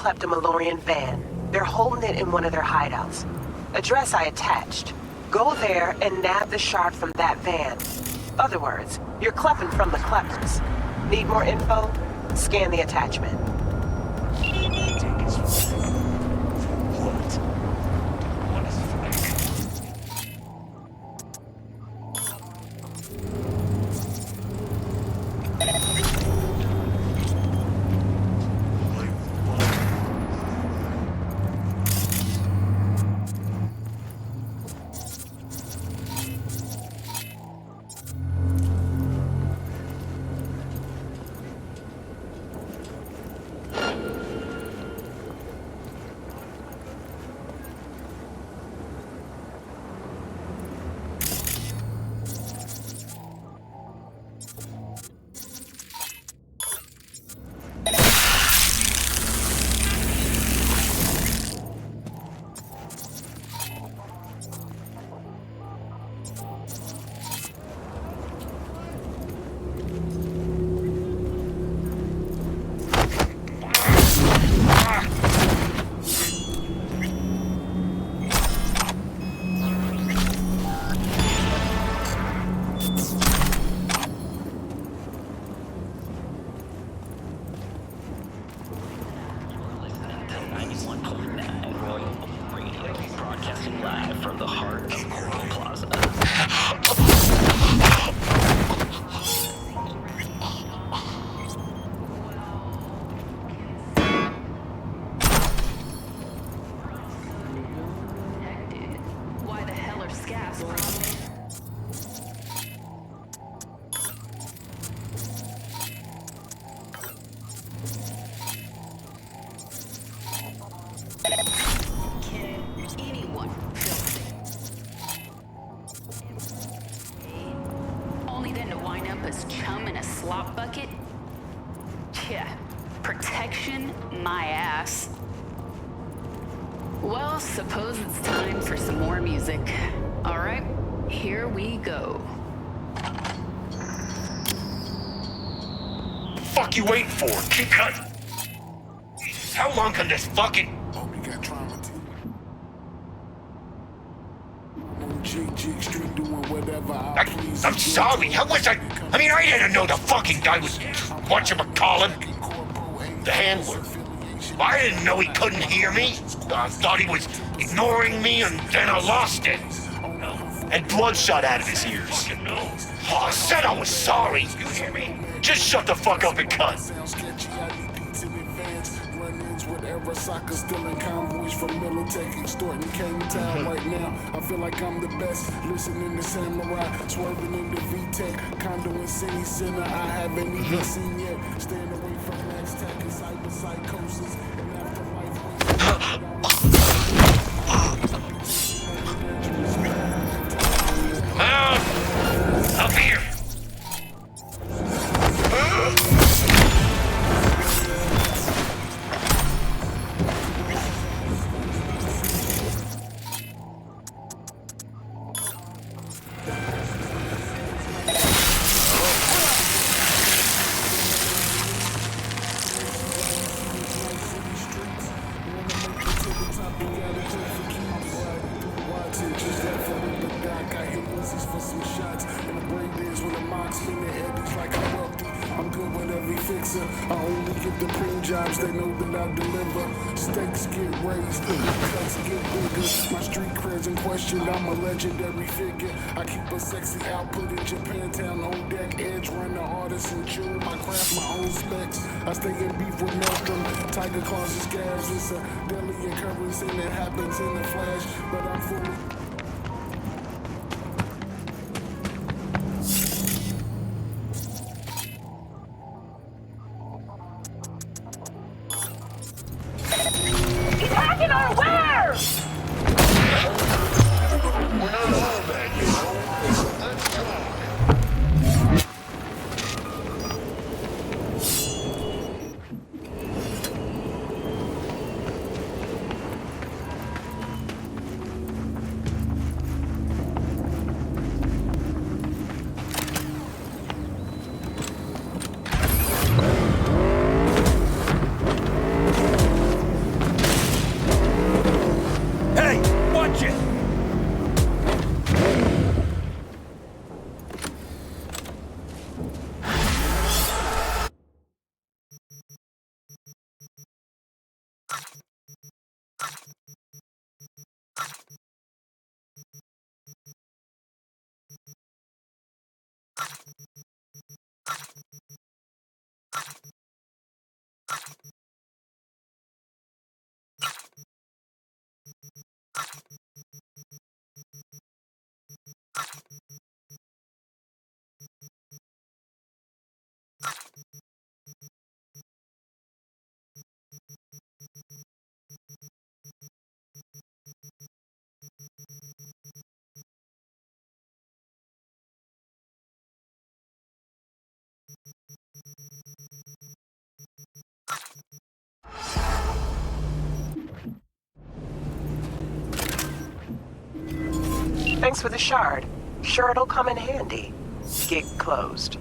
kleptomalorian van. They're holding it in one of their hideouts. Address I attached. Go there and nab the shard from that van. Other words, you're klepping from the kleptons. Need more info? Scan the attachment. Protection, my ass. Well, suppose it's time for some more music. All right, here we go. Fuck you waiting for? Keep cutting. How long can this fucking... Hope you got trauma too. Jig Street doing whatever I please. I'm sorry, how was I mean, I didn't know the fucking guy was... whatchamacallin'? The handler. I didn't know he couldn't hear me. I thought he was ignoring me, and then I lost it. And blood shot out of his ears. Oh, I said I was sorry. You hear me? Just shut the fuck up and cut. Soccer still in convoys from Militech, extorting Cane Town right now. I feel like I'm the best, listening to Samurai, swerving in the VTech, condo in City Center, I haven't even seen yet. Staying away from Max Tech and cyberpsychosis and afterlife. Up here. I only get the print jobs, they know that I deliver. Stakes get raised, cuts get bigger. My street cred's in question, I'm a legendary figure. I keep a sexy output in Japantown on deck. Edge run the artist and chew my craft, my own specs. I stay in beef with Malcolm. Tiger claws and scabs, it's a deadly occurrence and it happens in a flash. But I'm fully... Thanks for the shard. Sure it'll come in handy. Gig closed.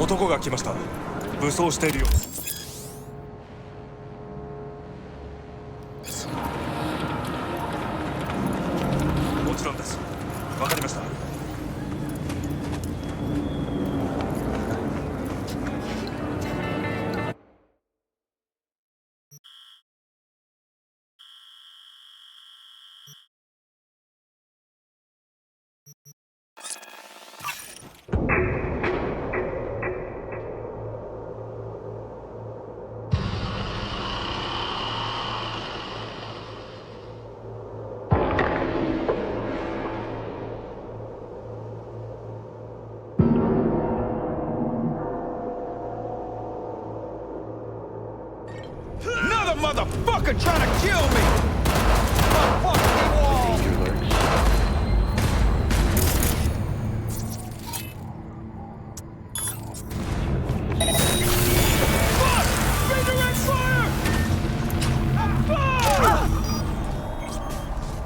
男が来ました。武装しているようです。もちろんです。わかりました。Motherfucker trying to kill me! Fucking wall! Fuck! Redirect fire!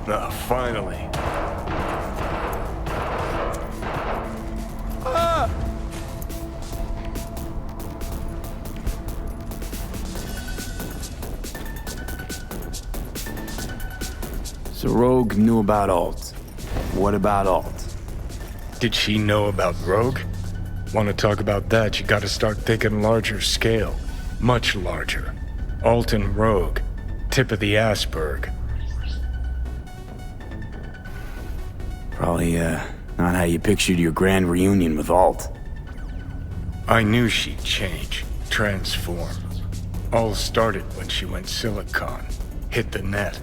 Ah, finally. So Rogue knew about Alt. What about Alt? Did she know about Rogue? Want to talk about that, you gotta start thinking larger scale. Much larger. Alt and Rogue. Tip of the iceberg. Probably, not how you pictured your grand reunion with Alt. I knew she'd change. Transform. All started when she went Silicon. Hit the net.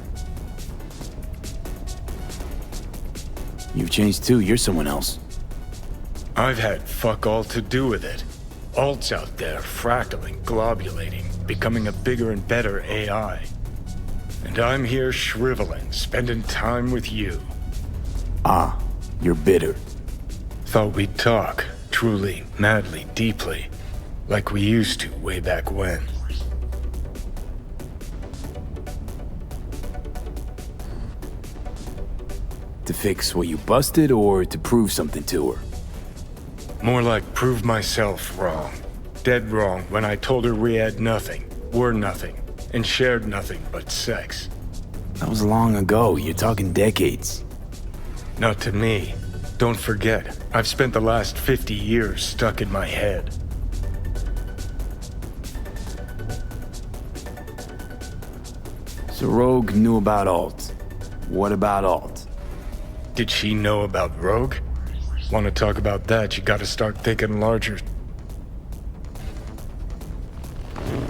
You've changed too, you're someone else. I've had fuck all to do with it. Alt's out there, fractaling, globulating, becoming a bigger and better AI. And I'm here shriveling, spending time with you. Ah, you're bitter. Thought we'd talk, truly, madly, deeply, like we used to way back when. To fix what you busted or to prove something to her? More like prove myself wrong. Dead wrong when I told her we had nothing, were nothing, and shared nothing but sex. That was long ago. You're talking decades. Not to me. Don't forget, I've spent the last 50 years stuck in my head. So Rogue knew about Alt. What about Alt? Did she know about Rogue? Want to talk about that, you gotta start thinking larger.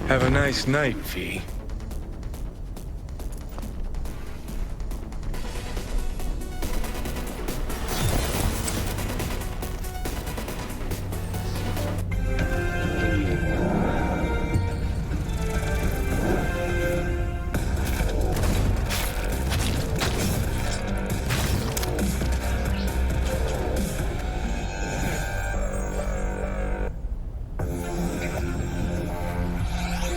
Have a nice night, V.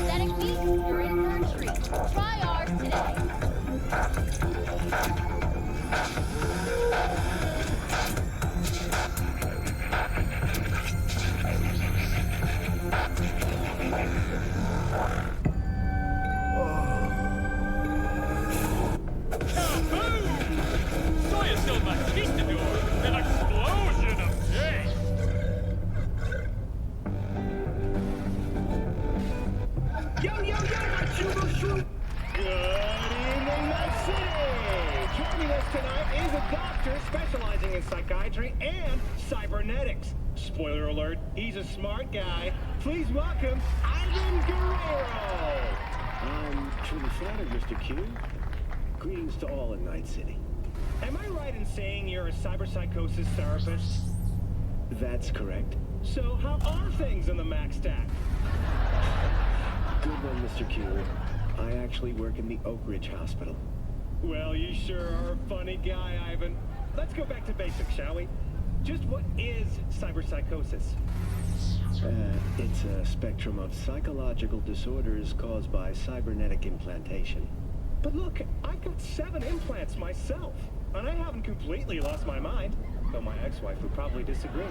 Static Beast, you're in Third Street. Try ours today. Soy Conquistador, an explosion of hate! My Chuba Shroom! Good evening, Night City! Joining us tonight is a doctor specializing in psychiatry and cybernetics. Spoiler alert, he's a smart guy. Please welcome Ivan Guerrero! I'm truly flattered, Mr. Q. Greetings to all in Night City. Am I right in saying you're a cyberpsychosis therapist? That's correct. So how are things in the Mac Stack? Good one, Mr. Q. I actually work in the Oak Ridge Hospital. Well, you sure are a funny guy, Ivan. Let's go back to basics, shall we? Just what is cyberpsychosis? It's a spectrum of psychological disorders caused by cybernetic implantation. But look, I've got 7 implants myself, and I haven't completely lost my mind, though my ex-wife would probably disagree.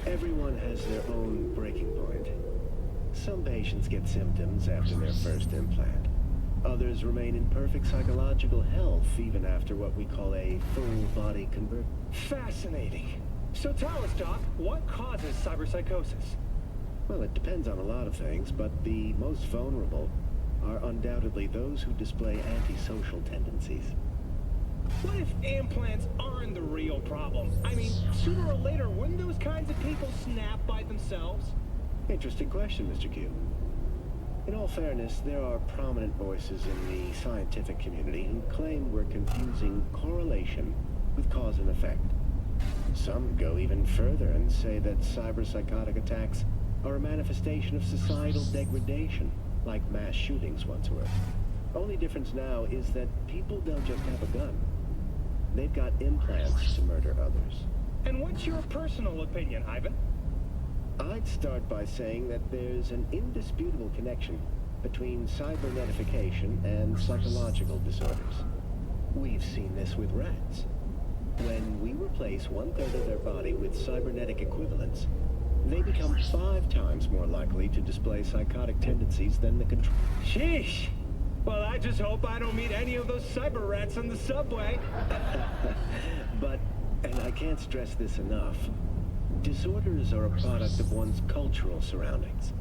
Everyone has their own breaking point. Some patients get symptoms after their first implant. Others remain in perfect psychological health even after what we call a full-body convert. Fascinating. So tell us, Doc, what causes cyberpsychosis? Well, it depends on a lot of things, but the most vulnerable are undoubtedly those who display antisocial tendencies. What if implants aren't the real problem? I mean, sooner or later, wouldn't those kinds of people snap by themselves? Interesting question, Mr. Q. In all fairness, there are prominent voices in the scientific community who claim we're confusing correlation with cause and effect. Some go even further and say that cyberpsychotic attacks are a manifestation of societal degradation, like mass shootings once were. Only difference now is that people don't just have a gun. They've got implants to murder others. And what's your personal opinion, Ivan? I'd start by saying that there's an indisputable connection between cybernetification and psychological disorders. We've seen this with rats. When we replace 1/3 of their body with cybernetic equivalents, they become 5 times more likely to display psychotic tendencies than the control. Sheesh! Well, I just hope I don't meet any of those cyber rats on the subway. But, and I can't stress this enough, disorders are a product of one's cultural surroundings.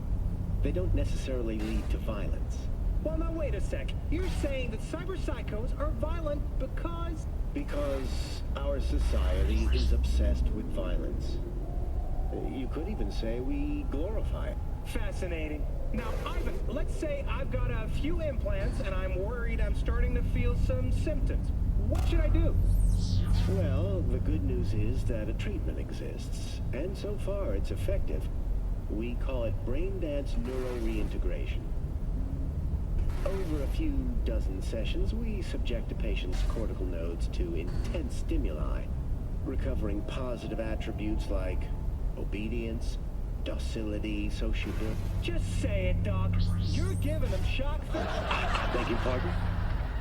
They don't necessarily lead to violence. Well, now wait a sec. You're saying that cyberpsychos are violent because... Because our society is obsessed with violence. You could even say we glorify it. Fascinating. Now, Ivan, let's say I've got a few implants and I'm worried I'm starting to feel some symptoms. What should I do? Well, the good news is that a treatment exists, and so far it's effective. We call it brain-dance neuro-reintegration. Over a few dozen sessions, we subject a patient's cortical nodes to intense stimuli, recovering positive attributes like Obedience, docility, sociability. Just say it, Doc. You're giving them shock. Beg your pardon?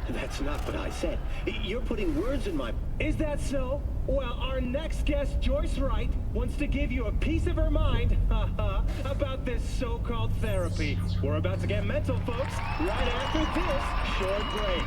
That's not what I said. You're putting words in my... Is that so? Well, our next guest, Joyce Wright, wants to give you a piece of her mind about this so-called therapy. We're about to get mental, folks, right after this short break.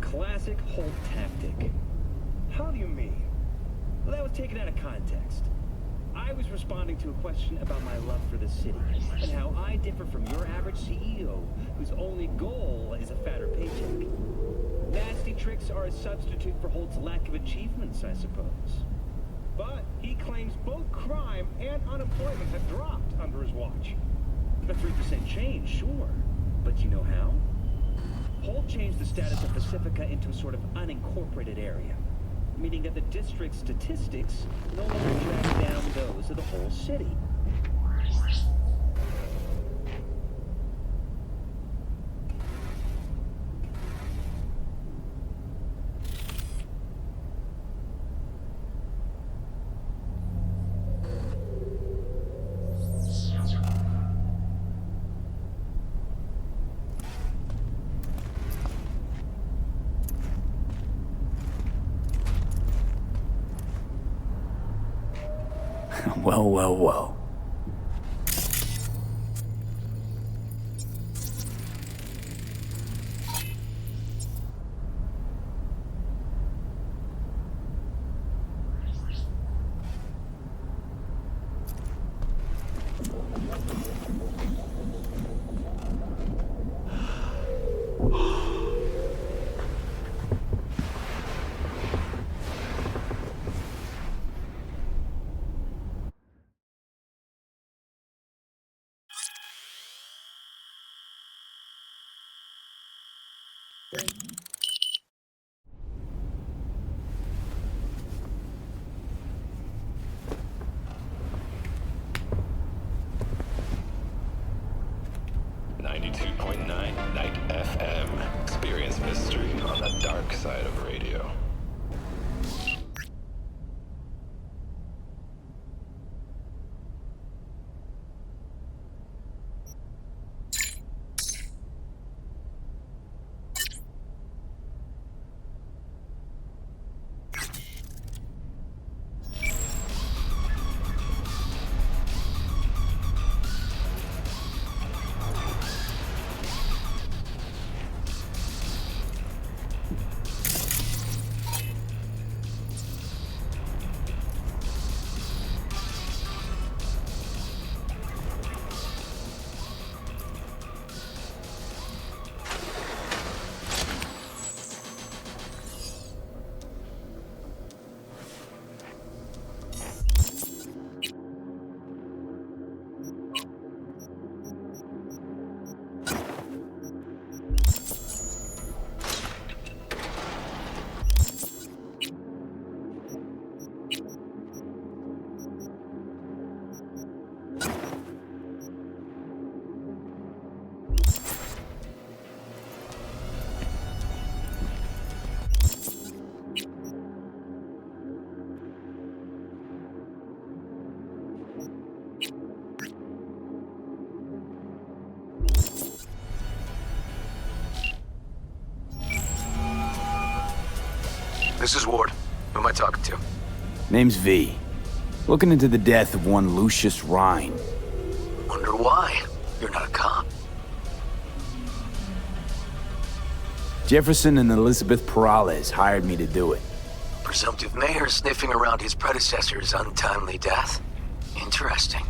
Classic Holt tactic. How do you mean? Well, that was taken out of context. I was responding to a question about my love for the city, and how I differ from your average CEO, whose only goal is a fatter paycheck. Nasty tricks are a substitute for Holt's lack of achievements, I suppose. But he claims both crime and unemployment have dropped under his watch. A 3% change, sure. But you know how? Holt changed the status of Pacifica into a sort of unincorporated area, meaning that the district's statistics no longer drag down those of the whole city. Well, well, well. Night FM. Experience mystery on the dark side of radio. This is Ward. Who am I talking to? Name's V. Looking into the death of one Lucius Rhine. Wonder why? You're not a cop. Jefferson and Elizabeth Perales hired me to do it. Presumptive mayor sniffing around his predecessor's untimely death. Interesting.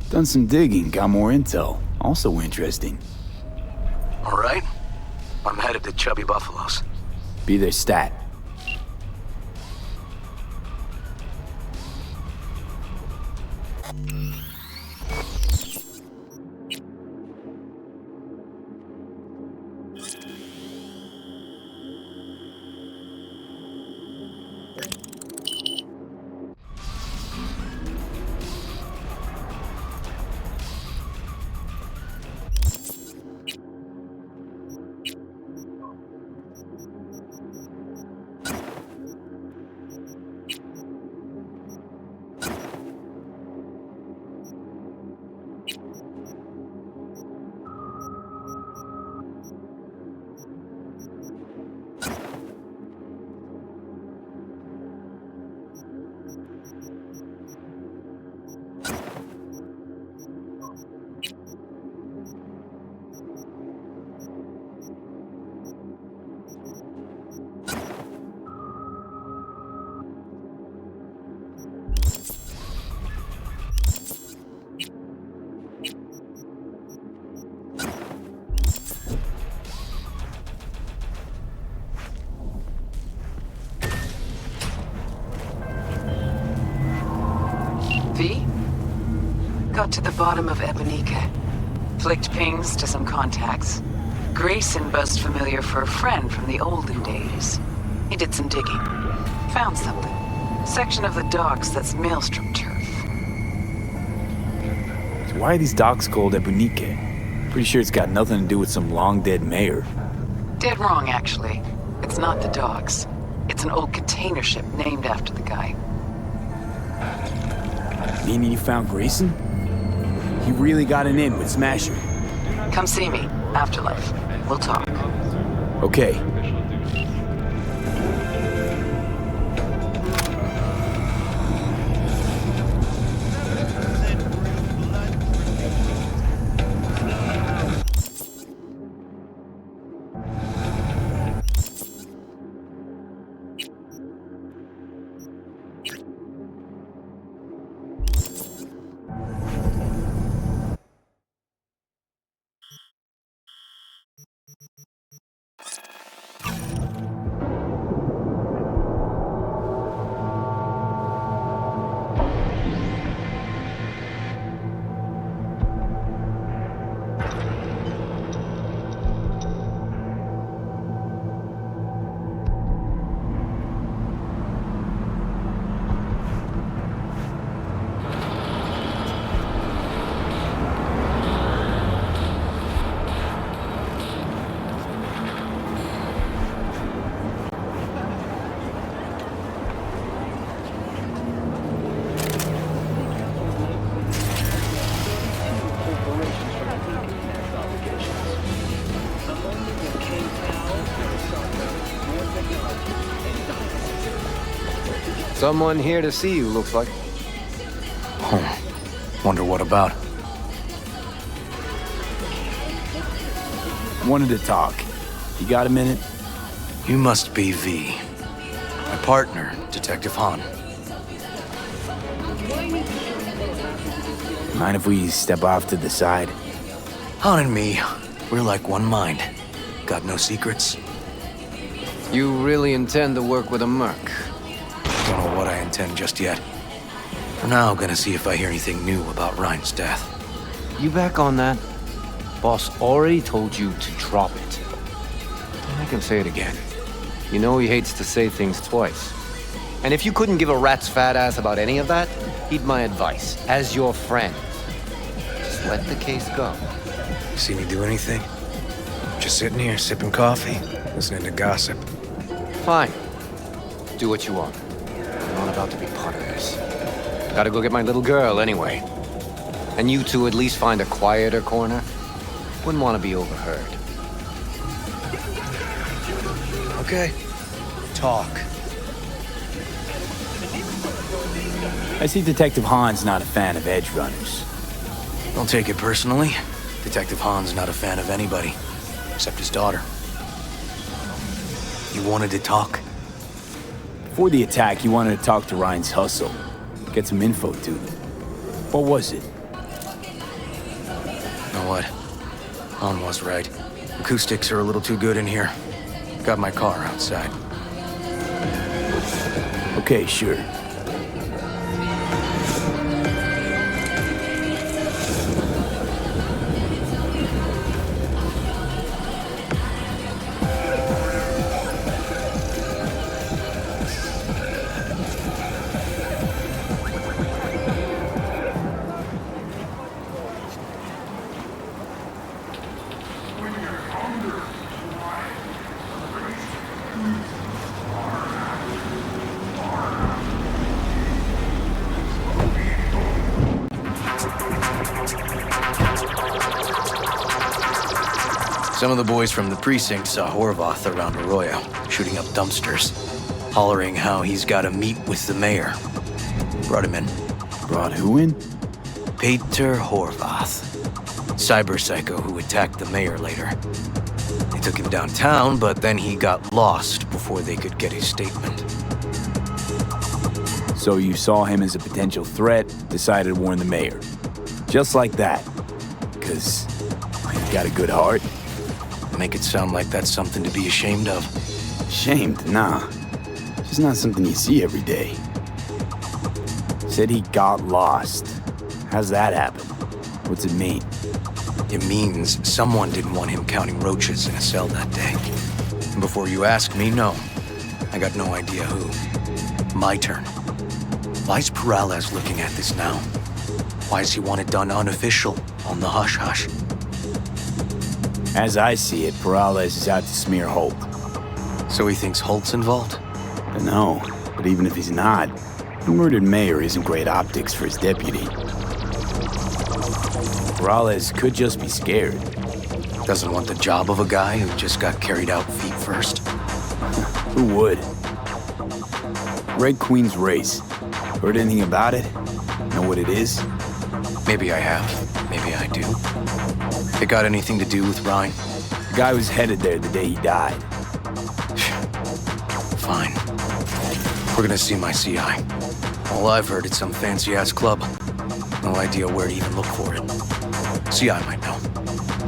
Done some digging, got more intel. Also interesting. All right. I'm headed to Chubby Buffaloes. Be their stat. V? Got to the bottom of Ebonica. Flicked pings to some contacts. Grayson buzzed familiar for a friend from the olden days. He did some digging. Found something. Section of the docks that's Maelstrom turf. So why are these docks called Ebonica? Pretty sure it's got nothing to do with some long-dead mayor. Dead wrong, actually. It's not the docks. It's an old container ship named after the guy. Meaning you found Grayson? He really got an in with Smasher. Come see me. Afterlife. We'll talk. Okay. Someone here to see you, looks like. Wonder what about? Wanted to talk. You got a minute? You must be V. My partner, Detective Han. Mind if we step off to the side? Han and me, we're like one mind. Got no secrets? You really intend to work with a merc? Don't know what I intend just yet. For now, gonna see if I hear anything new about Rhine's death. You back on that? Boss already told you to drop it. I can say it again. You know he hates to say things twice. And if you couldn't give a rat's fat ass about any of that, heed my advice, as your friend. Just let the case go. See me do anything? Just sitting here, sipping coffee, listening to gossip. Fine. Do what you want. I'm not about to be part of this. Gotta go get my little girl anyway. And you two at least find a quieter corner. Wouldn't want to be overheard. Okay. Talk. I see Detective Hahn's not a fan of edge runners. Don't take it personally. Detective Hahn's not a fan of anybody, except his daughter. You wanted to talk? Before the attack, he wanted to talk to Ryan's hustle. Get some info, too. What was it? You know what? Hahn was right. Acoustics are a little too good in here. Got my car outside. Okay, sure. Some of the boys from the precinct saw Horvath around Arroyo, shooting up dumpsters, hollering how he's got to meet with the mayor. Brought him in. Brought who in? Peter Horvath. Cyber psycho who attacked the mayor later. They took him downtown, but then he got lost before they could get his statement. So you saw him as a potential threat, decided to warn the mayor. Just like that. 'Cause he's got a good heart. Make it sound like that's something to be ashamed of. Ashamed? Nah. Just not something you see every day. Said he got lost. How's that happen? What's it mean? It means someone didn't want him counting roaches in a cell that day. And before you ask me, no. I got no idea who. My turn. Why's Peralez looking at this now? Why does he want it done unofficial, on the hush-hush? As I see it, Peralez is out to smear Holt. So he thinks Holt's involved? No, but even if he's not, the murdered mayor isn't great optics for his deputy. Peralez could just be scared. Doesn't want the job of a guy who just got carried out feet first. Who would? Red Queen's race. Heard anything about it? Know what it is? Maybe I have. Maybe I do. It got anything to do with Ryan? The guy was headed there the day he died. Fine. We're gonna see my CI. All I've heard, it's some fancy-ass club. No idea where to even look for it. CI might know.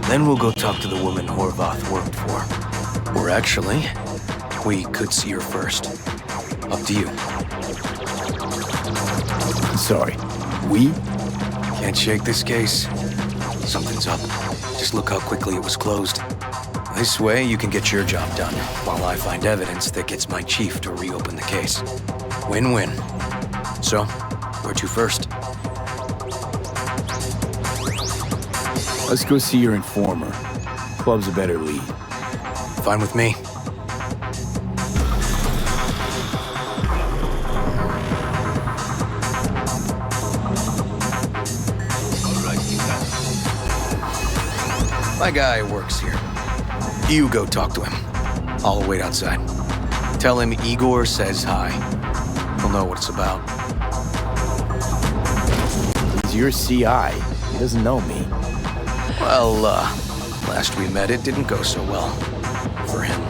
Then we'll go talk to the woman Horvath worked for. Or actually, we could see her first. Up to you. Sorry. We? Can't shake this case. Something's up. Just look how quickly it was closed. This way, you can get your job done, while I find evidence that gets my chief to reopen the case. Win-win. So, where to first? Let's go see your informer. Club's a better lead. Fine with me. My guy works here. You go talk to him. I'll wait outside. Tell him Igor says hi. He'll know what it's about. He's your CI. He doesn't know me. Well, last we met, it didn't go so well. For him.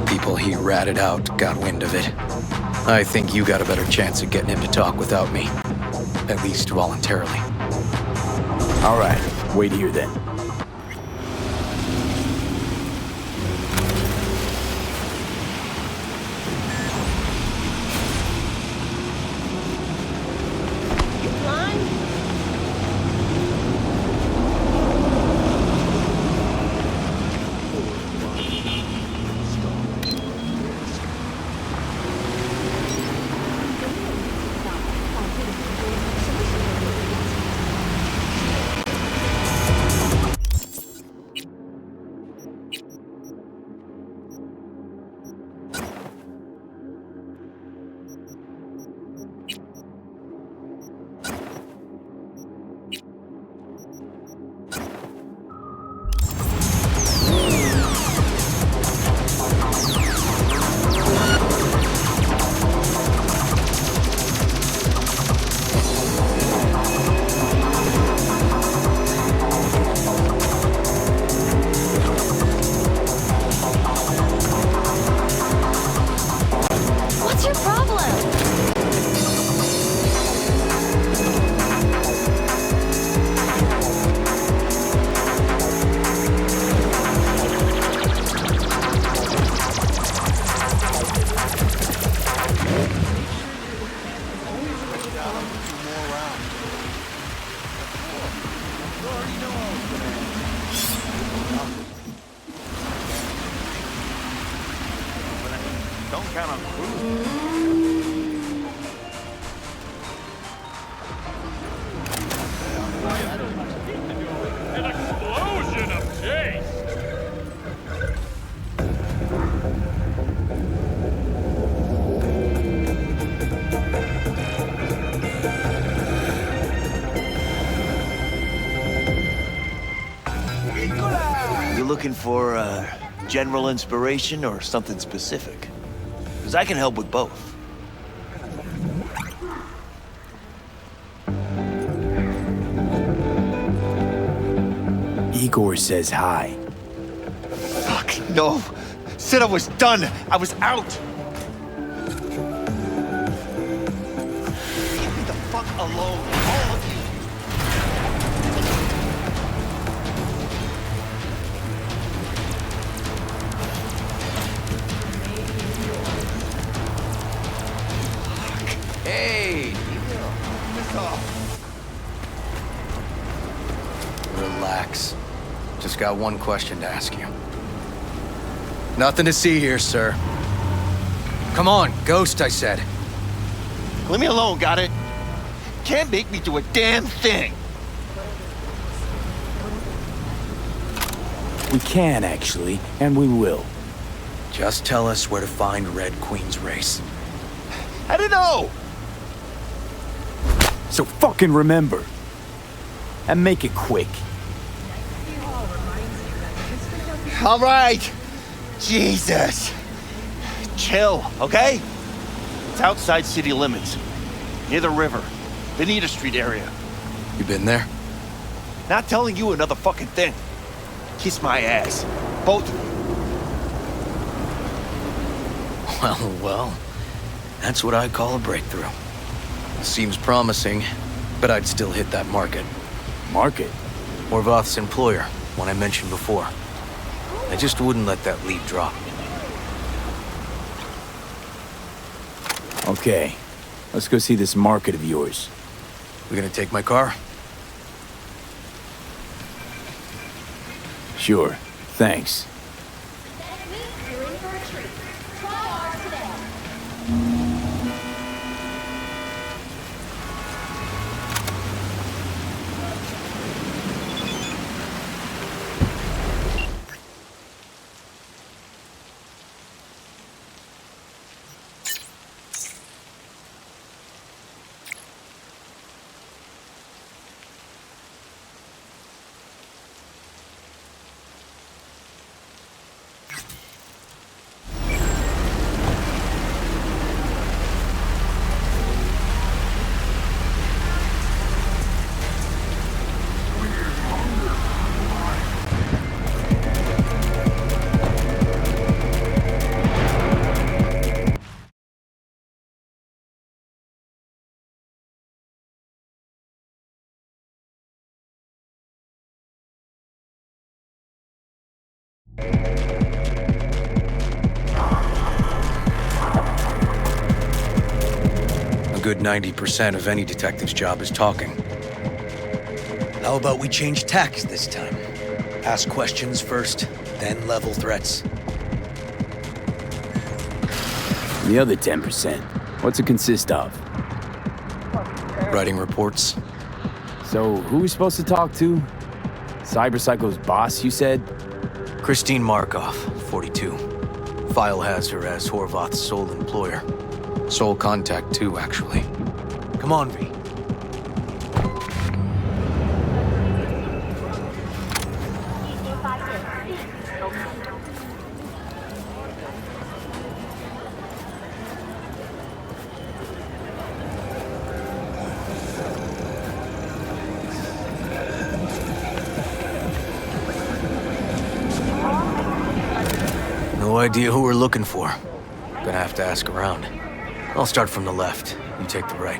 People he ratted out got wind of it. I think you got a better chance of getting him to talk without me. At least voluntarily. All right. Wait here then. count on cruising. An explosion of taste! You looking for general inspiration or something specific? Because I can help with both. Igor says hi. Fuck, no. Said I was done. I was out. Leave me the fuck alone, all of you. Hey! Relax. Just got one question to ask you. Nothing to see here, sir. Come on, Ghost, I said. Leave me alone, got it? Can't make me do a damn thing. We can, actually, and we will. Just tell us where to find Red Queen's race. I don't know! So fucking remember. And make it quick. All right. Jesus. Chill, okay? It's outside city limits. Near the river. Benita Street area. You been there? Not telling you another fucking thing. Kiss my ass. Both of you. Well. That's what I call a breakthrough. Seems promising, but I'd still hit that market. Market? Horvath's employer, one I mentioned before. I just wouldn't let that lead drop. Okay, let's go see this market of yours. We gonna take my car? Sure, thanks. You're in for a treat. Try ours today. A good 90% of any detective's job is talking. How about we change tacks this time? Ask questions first, then level threats. The other 10%, what's it consist of? Writing reports. So, who are we supposed to talk to? Cyberpsycho's boss, you said? Christine Markov, 42. File has her as Horvath's sole employer. Sole contact, too, actually. Come on, V. No idea who we're looking for. Gonna have to ask around. I'll start from the left. You take the right.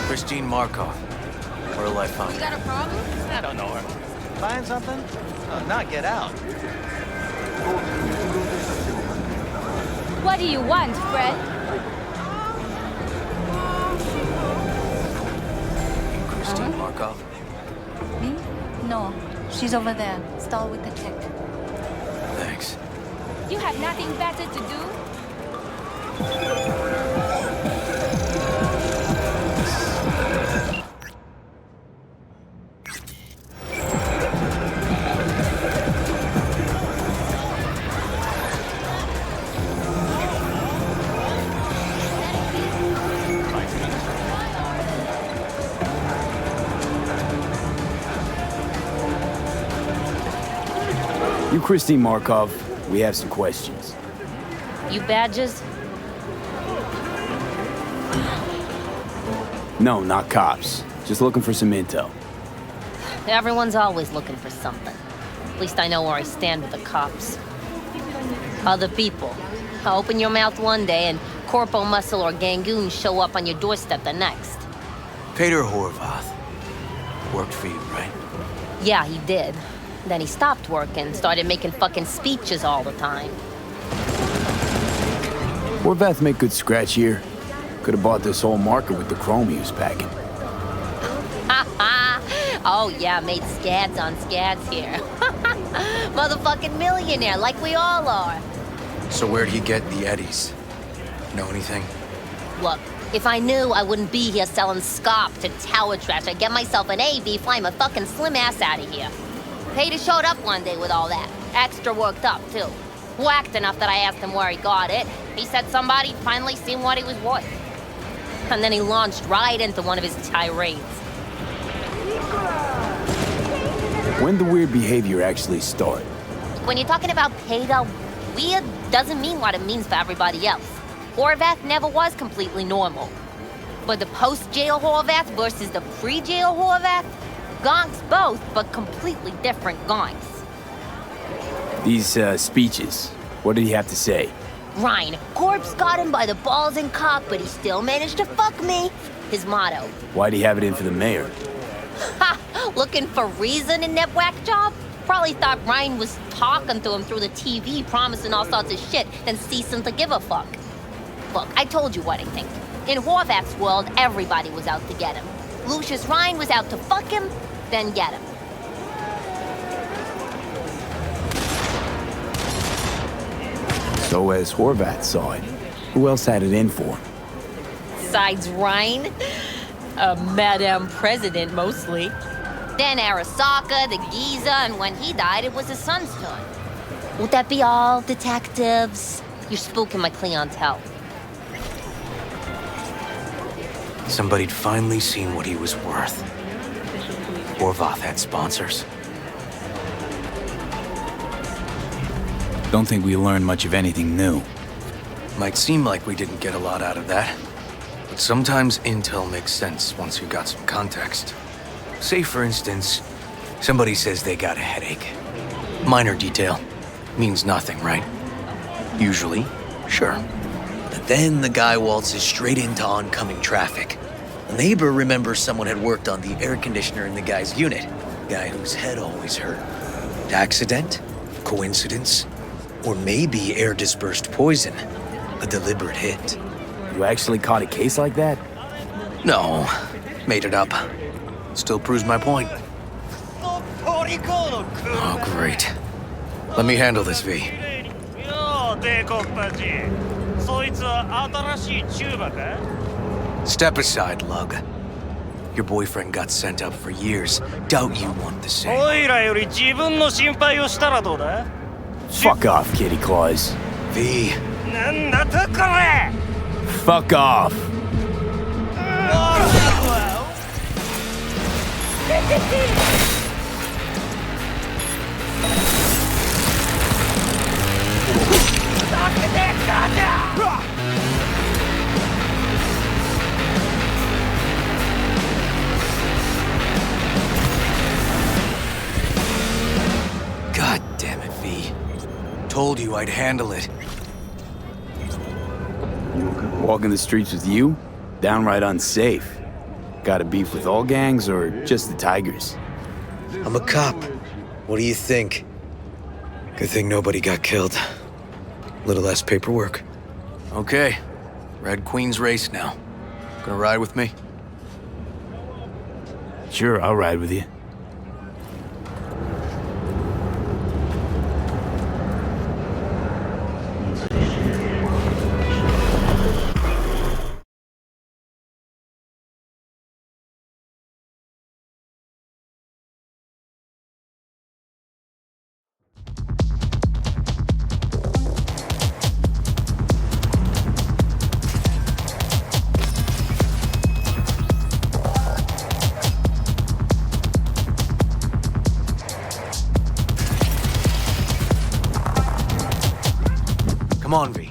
Christine Markov. Where'll I find You her? got a problem? I don't know her. Find something? Oh, not get out. What do you want, Fred? Markov? Me? No. She's over there. Stall with the tech. Thanks. You have nothing better to do? You, Christine Markov, we have some questions. You badges? No, not cops. Just looking for some intel. Everyone's always looking for something. At least I know where I stand with the cops. Other people. Open your mouth one day and Corpo Muscle or Gangoon show up on your doorstep the next. Peter Horvath. Worked for you, right? Yeah, he did. Then he stopped working, started making fucking speeches all the time. Horvath make good scratch here. Could have bought this whole market with the chrome he was packing. Oh yeah, made scads on scads here. Motherfucking millionaire, like we all are. So where'd he get the eddies? Know anything? Look, if I knew, I wouldn't be here selling scop to tower trash. I'd get myself an AV, fly my fucking slim ass out of here. Peter showed up one day with all that. Extra worked up, too. Whacked enough that I asked him where he got it. He said somebody'd finally seen what he was worth. And then he launched right into one of his tirades. When the weird behavior actually start? When you're talking about Peter, weird doesn't mean what it means for everybody else. Horvath never was completely normal. But the post-jail Horvath versus the pre-jail Horvath, gonks both, but completely different gonks. These, speeches, what did he have to say? Ryan, Corpse got him by the balls and cock, but he still managed to fuck me. His motto. Why'd he have it in for the mayor? Ha! Looking for reason in that whack job? Probably thought Ryan was talking to him through the TV, promising all sorts of shit, then ceasing to give a fuck. Look, I told you what I think. In Horvath's world, everybody was out to get him. Lucius Ryan was out to fuck him, then get him. So as Horvath saw it, who else had it in for him? Besides Ryan, a Madame President mostly. Then Arasaka, the Giza, and when he died, it was his son's turn. Would that be all, detectives? You're spooking my clientele. Somebody'd finally seen what he was worth. Horvath had sponsors. Don't think we learned much of anything new. Might seem like we didn't get a lot out of that. But sometimes intel makes sense once you've got some context. Say, for instance, somebody says they got a headache. Minor detail. Means nothing, right? Usually, sure. But then the guy waltzes straight into oncoming traffic. A neighbor remembers someone had worked on the air conditioner in the guy's unit. Guy whose head always hurt. Accident? Coincidence? Or maybe air-dispersed poison. A deliberate hit. You actually caught a case like that? No. Made it up. Still proves my point. Oh, great. Let me handle this, V. Step aside, Lug. Your boyfriend got sent up for years. Doubt you want the same. Fuck off, Kitty Claus. V. Fuck off. God damn it, V. Told you I'd handle it. Walking the streets with you? Downright unsafe. Got a beef with all gangs or just the Tigers? I'm a cop. What do you think? Good thing nobody got killed. Little less paperwork. Okay. Red Queen's race now. Gonna ride with me? Sure, I'll ride with you. Come on, V.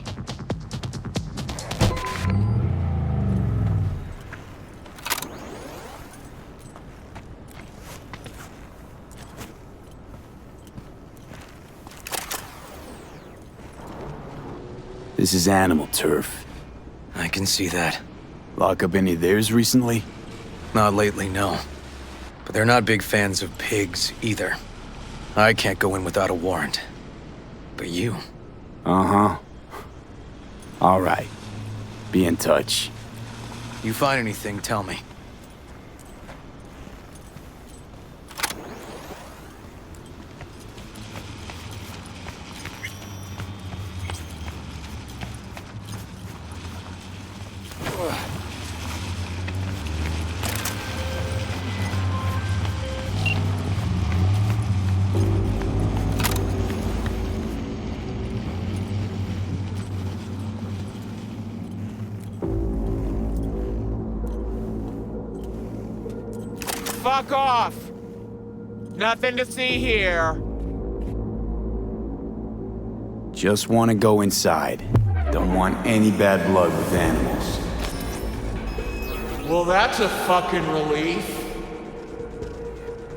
This is animal turf. I can see that. Lock up any of theirs recently? Not lately, no. But they're not big fans of pigs either. I can't go in without a warrant. But you... Uh-huh. All right. Be in touch. You find anything, tell me. Fuck off! Nothing to see here. Just want to go inside. Don't want any bad blood with animals. Well, that's a fucking relief.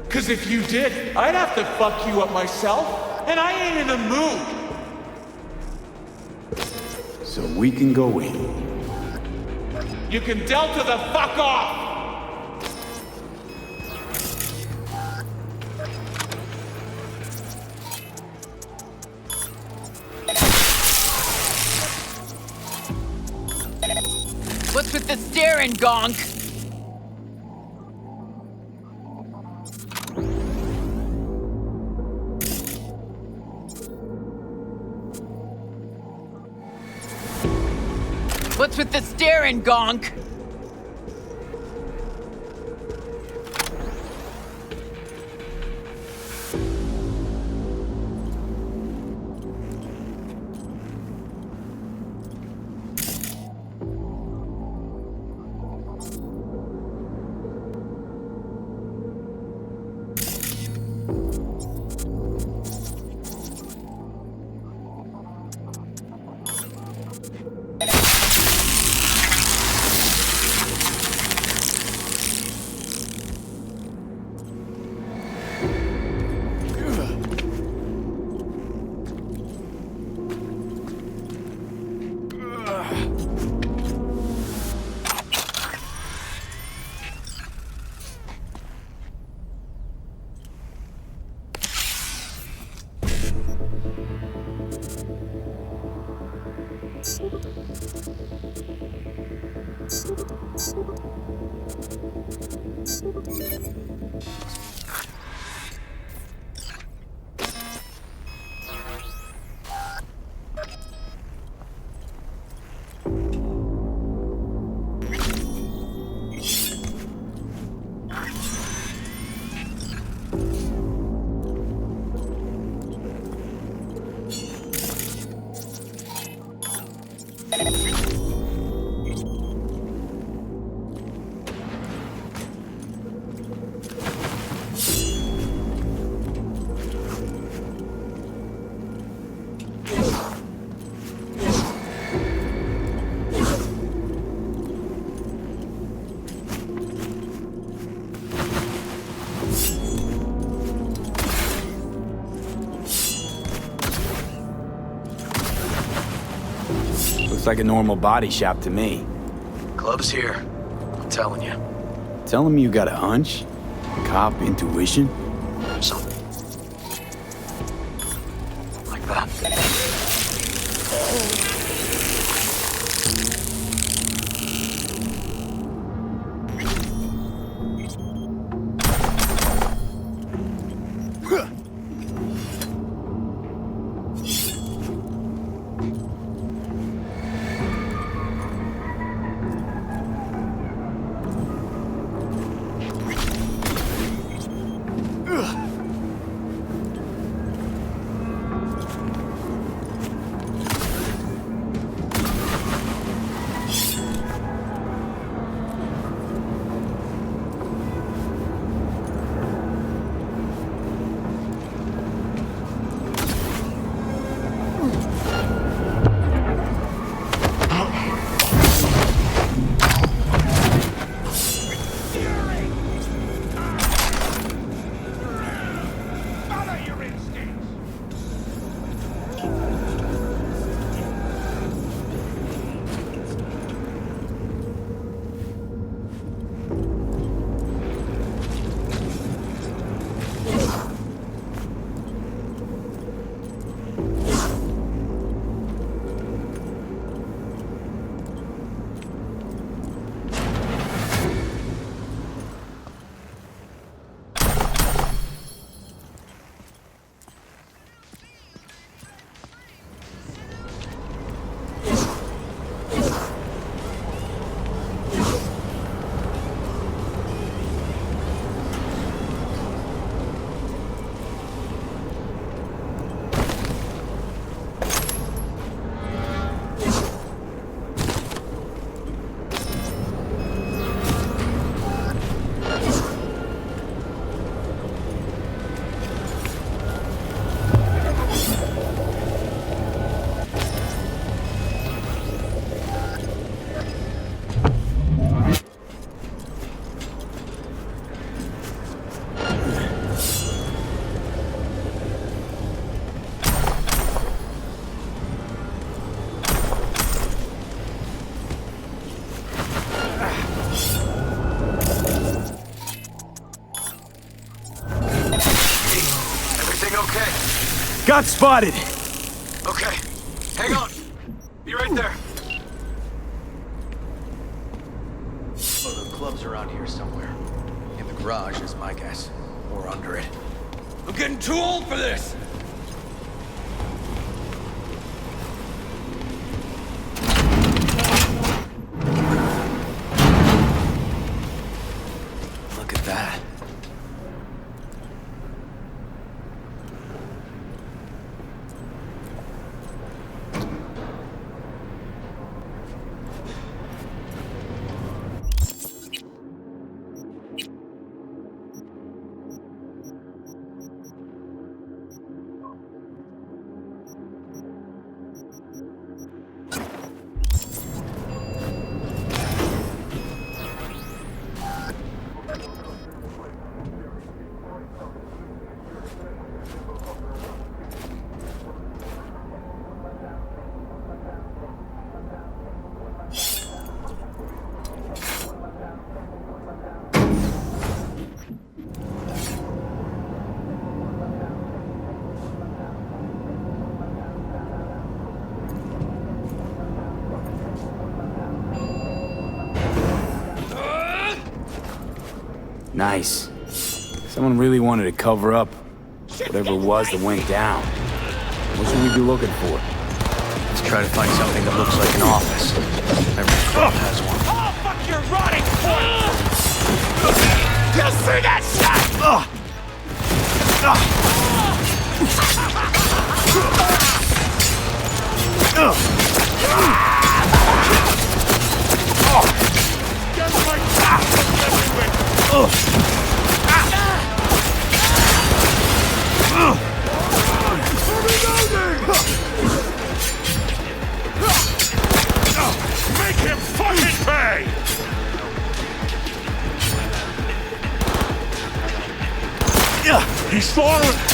'Cause if you did, I'd have to fuck you up myself, and I ain't in the mood. So we can go in. You can delta the fuck off! What's with the staring, Gonk? What's with the staring, Gonk? Looks like a normal body shop to me. Club's here. I'm telling you. Telling me you got a hunch? Cop intuition? Something like that. Got spotted! Okay, hang on. Be right there. Oh, the club's around here somewhere. In the garage is my guess. Or under it. I'm getting too old for this! Look at that. Nice. Someone really wanted to cover up whatever it was that went down. What should we be looking for? Let's try to find something that looks like an office. Every club has one. Oh, fuck your rotting corpse! You see that Make him fucking pay! He saw it!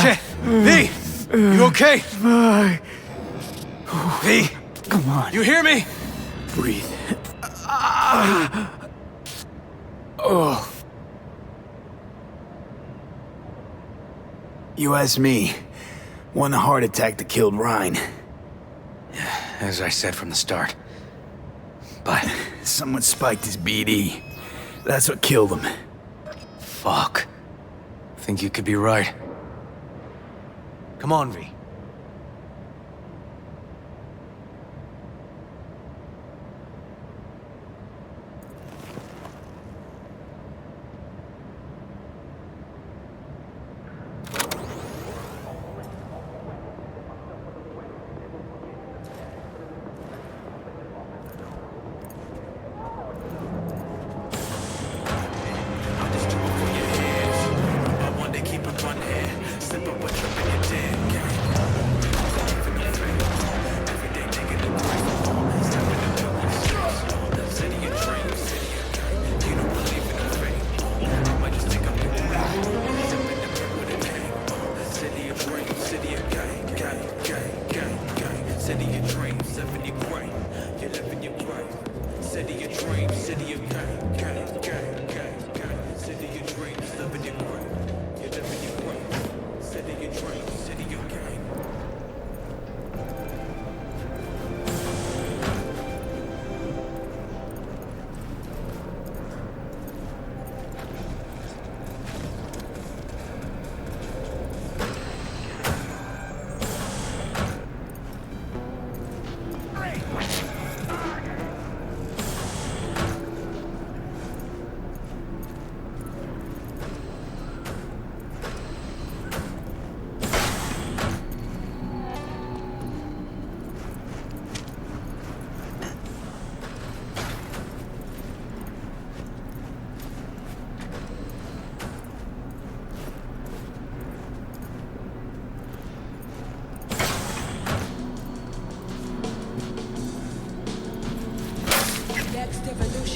Shit! V! You okay? V! Come on. You hear me? Breathe. Oh. You asked me. Won the heart attack that killed Ryan. As I said from the start. But someone spiked his BD. That's what killed him. Fuck. Think you could be right. Come on, V.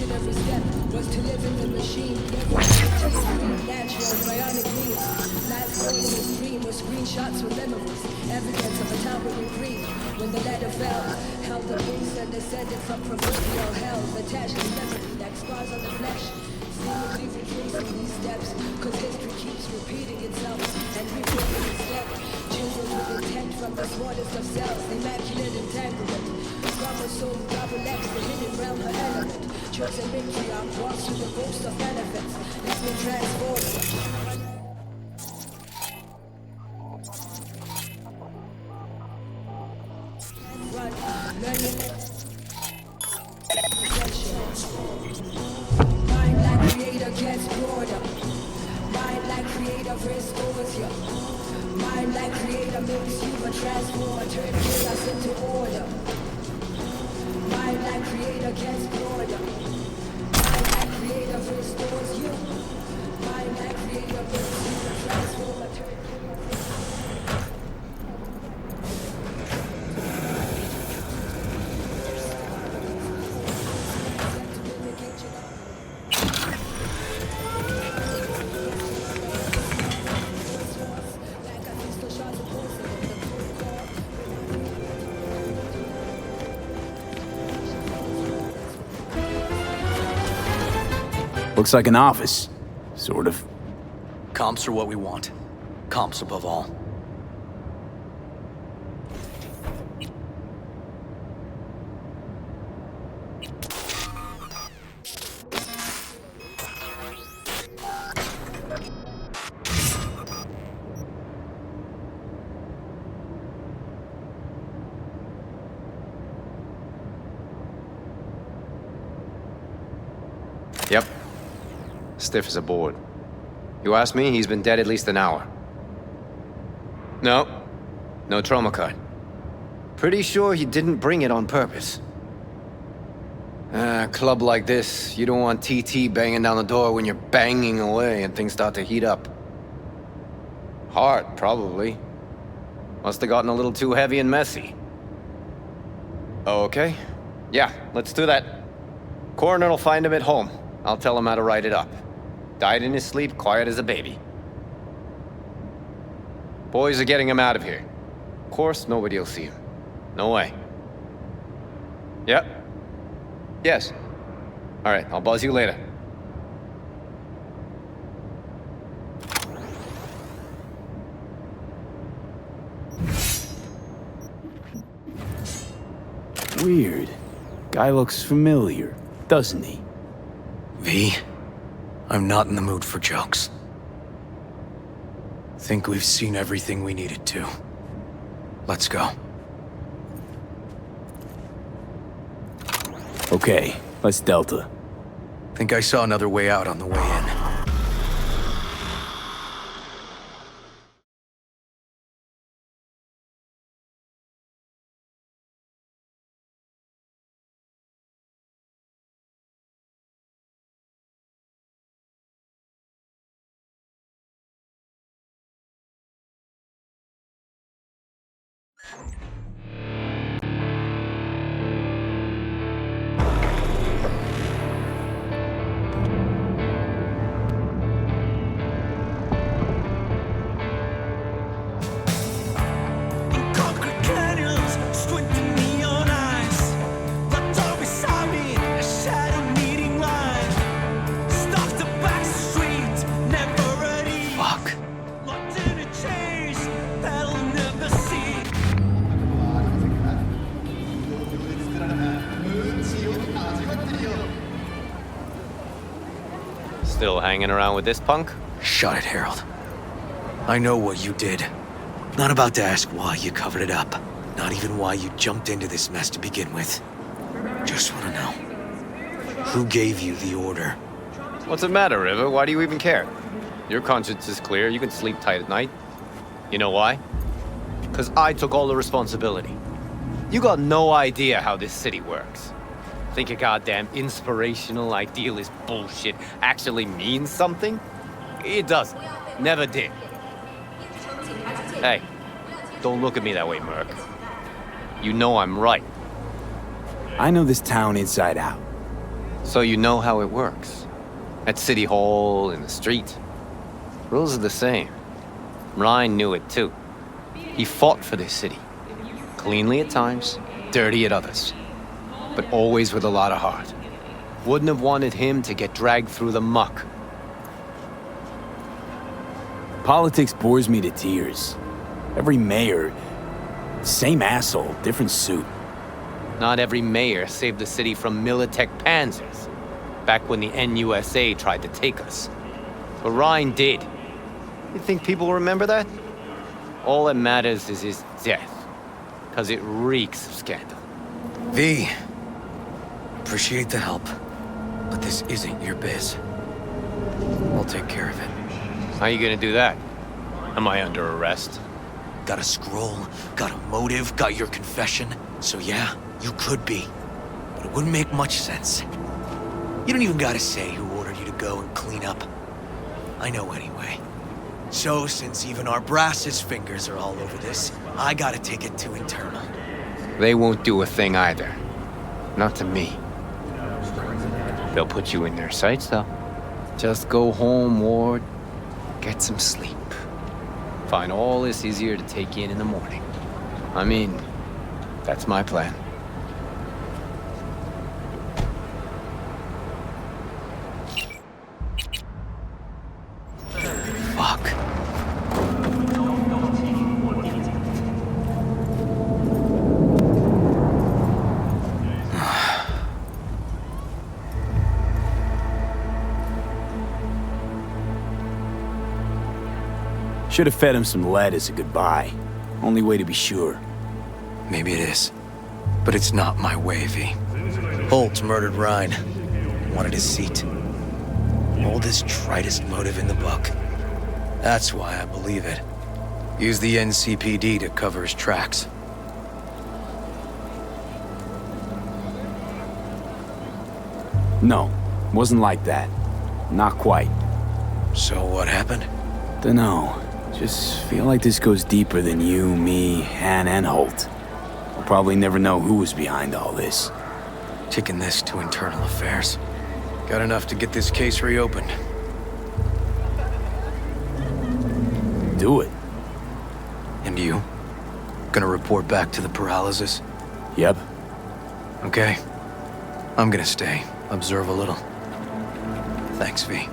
Every step was to live in the machine. Natural, bionic means. Life going in the stream with screenshots with memories. Evidence of a time when we breathed. When the ladder fell, held the beast and descended from proverbial hell. Attached to memory like scars on the flesh. Seemingly retracing these steps, cause history keeps repeating itself and repeating its step. Children with intent from the smartest of cells, immaculate entanglement. Chromosome double X, the hidden realm, her element. Chosen matriarch walks through the ghost of benefits. Let me transform. Run, learning. Mind like creator gets broader. Mind like creator restores you. Mind like creator makes you a transformer. Turn chaos into order. Mind like creator gets broader. Mind like creator restores you. Mind like creator makes you a transformer. Turn chaos Looks like an office. Sort of. Comps are what we want. Comps above all. Yep. Stiff as a board. You ask me, he's been dead at least an hour. No. No trauma card. Pretty sure he didn't bring it on purpose. A club like this, you don't want TT banging down the door when you're banging away and things start to heat up. Heart, probably. Must have gotten a little too heavy and messy. Okay. Yeah, let's do that. Coroner will find him at home. I'll tell him how to write it up. Died in his sleep, quiet as a baby. Boys are getting him out of here. Of course, nobody will see him. No way. Yep. Yes. All right, I'll buzz you later. Weird. Guy looks familiar, doesn't he? V, I'm not in the mood for jokes. Think we've seen everything we needed to. Let's go. Okay, let's Delta. Think I saw another way out on the way in. Still hanging around with this punk? Shut it, Harold. I know what you did. Not about to ask why you covered it up. Not even why you jumped into this mess to begin with. Just want to know. Who gave you the order? What's the matter, River? Why do you even care? Your conscience is clear. You can sleep tight at night. You know why? Because I took all the responsibility. You got no idea how this city works. Think a goddamn inspirational, idealist bullshit actually means something? It doesn't. Never did. Hey, don't look at me that way, Merc. You know I'm right. I know this town inside out. So you know how it works. At City Hall, in the street. Rules are the same. Ryan knew it too. He fought for this city. Cleanly at times, dirty at others. But always with a lot of heart. Wouldn't have wanted him to get dragged through the muck. Politics bores me to tears. Every mayor, same asshole, different suit. Not every mayor saved the city from Militech panzers, back when the NUSA tried to take us. But Ryan did. You think people remember that? All that matters is his death, because it reeks of scandal. V, appreciate the help, but this isn't your biz. I'll take care of it. How you gonna do that? Am I under arrest? Got a scroll, got a motive, got your confession. So yeah, you could be. But it wouldn't make much sense. You don't even gotta say who ordered you to go and clean up. I know anyway. So since even our brass's fingers are all over this, I gotta take it to internal. They won't do a thing either. Not to me. They'll put you in their sights, though. Just go home, Ward. Get some sleep. Find all this easier to take in the morning. I mean, that's my plan. Fuck. Should have fed him some lead as a goodbye. Only way to be sure. Maybe it is. But it's not my way, V. Holt murdered Ryan. Wanted his seat. Oldest, tritest motive in the book. That's why I believe it. Use the NCPD to cover his tracks. No, wasn't like that. Not quite. So what happened? Dunno. Just feel like this goes deeper than you, me, Han, and Holt. We'll probably never know who was behind all this. Taking this to internal affairs. Got enough to get this case reopened. Do it. Gonna report back to the paralysis? Yep. Okay. I'm gonna stay. Observe a little. Thanks, V.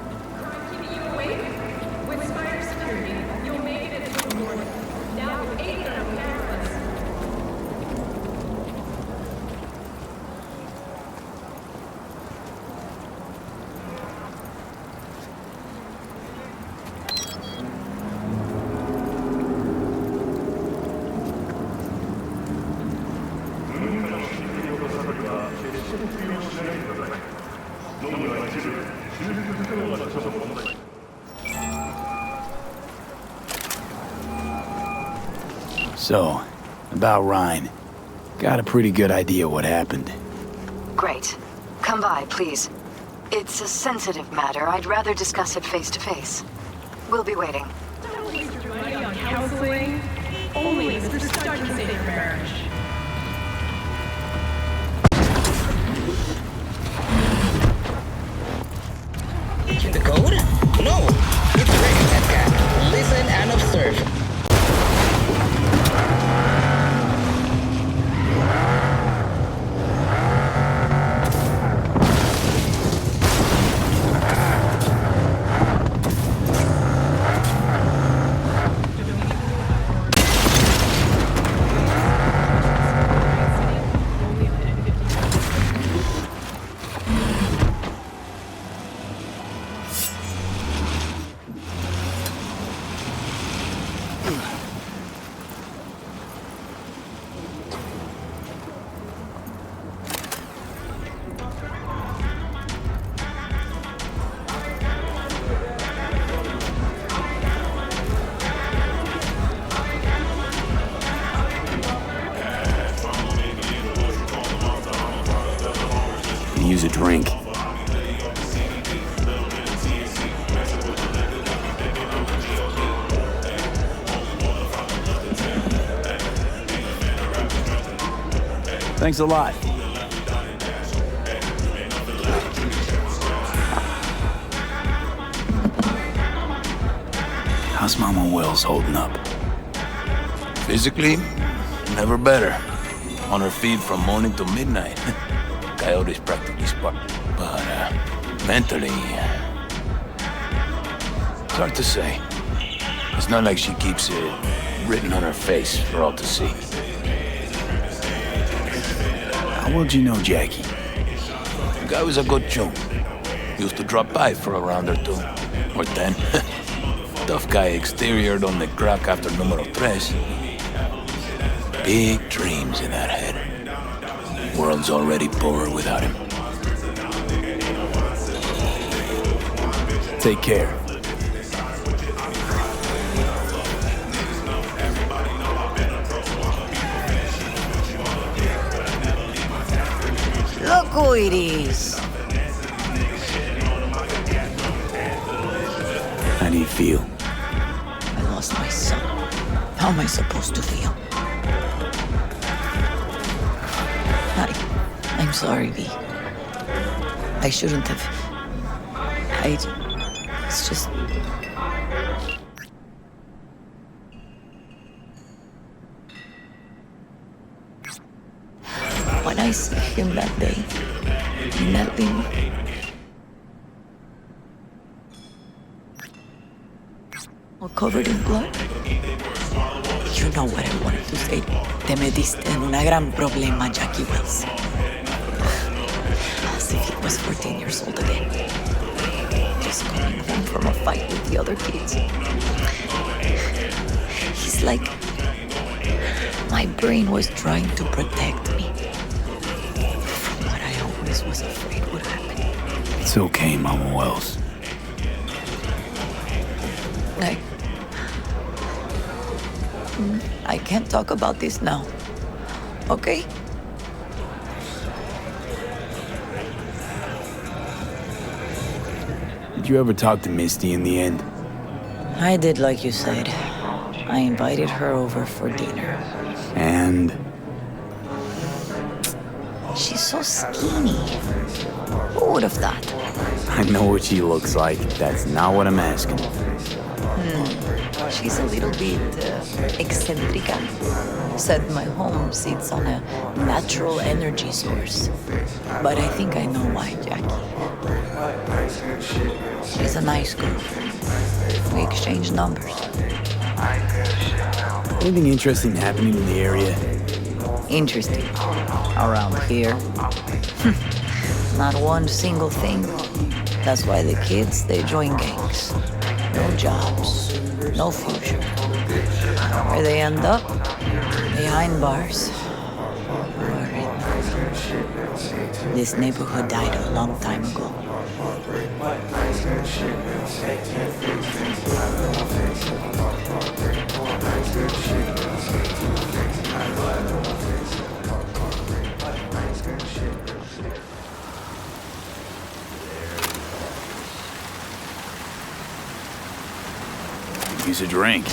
So, about Ryan. Got a pretty good idea what happened. Great. Come by, please. It's a sensitive matter. I'd rather discuss it face to face. We'll be waiting. Don't waste your money on counseling. Only Mr. Stark can save your marriage. The code? No! It's ready, Edgar. Listen and observe. Use a drink. Thanks a lot. How's Mama Wells holding up? Physically, never better. On her feet from morning to midnight. Coyote's practically sparked. But, mentally, it's hard to say. It's not like she keeps it written on her face for all to see. How well do you know Jackie? The guy was a good chum. Used to drop by for a round or two. Or 10. Tough guy exterior on the crack after numero 3. Big dreams in that head. World's already poorer without him. Take care. Look who it is. How do you feel? I lost my son. How am I supposed to feel? I'm sorry, V. I shouldn't have. It's just... When I saw him that day, in that limo, all covered in blood, you know what I wanted to say. Te metiste en una gran problema, Jackie Wells. As if he was 14 years old again. Just coming home from a fight with the other kids. He's like... My brain was trying to protect me from what I always was afraid would happen. It's okay, Mama Wells. I can't talk about this now. Okay? Did you ever talk to Misty in the end? I did like you said. I invited her over for dinner. And? She's so skinny. Who would have thought? I know what she looks like. That's not what I'm asking. She's a little bit eccentrica. Said my home sits on a natural energy source. But I think I know why, Jackie. She's a nice girl. We exchange numbers. Anything interesting happening in the area? Interesting. Around here? Not one single thing. That's why the kids, they join gangs. No jobs, no future. Where they end up? Behind bars. Worried. This neighborhood died a long time ago. Use a drink.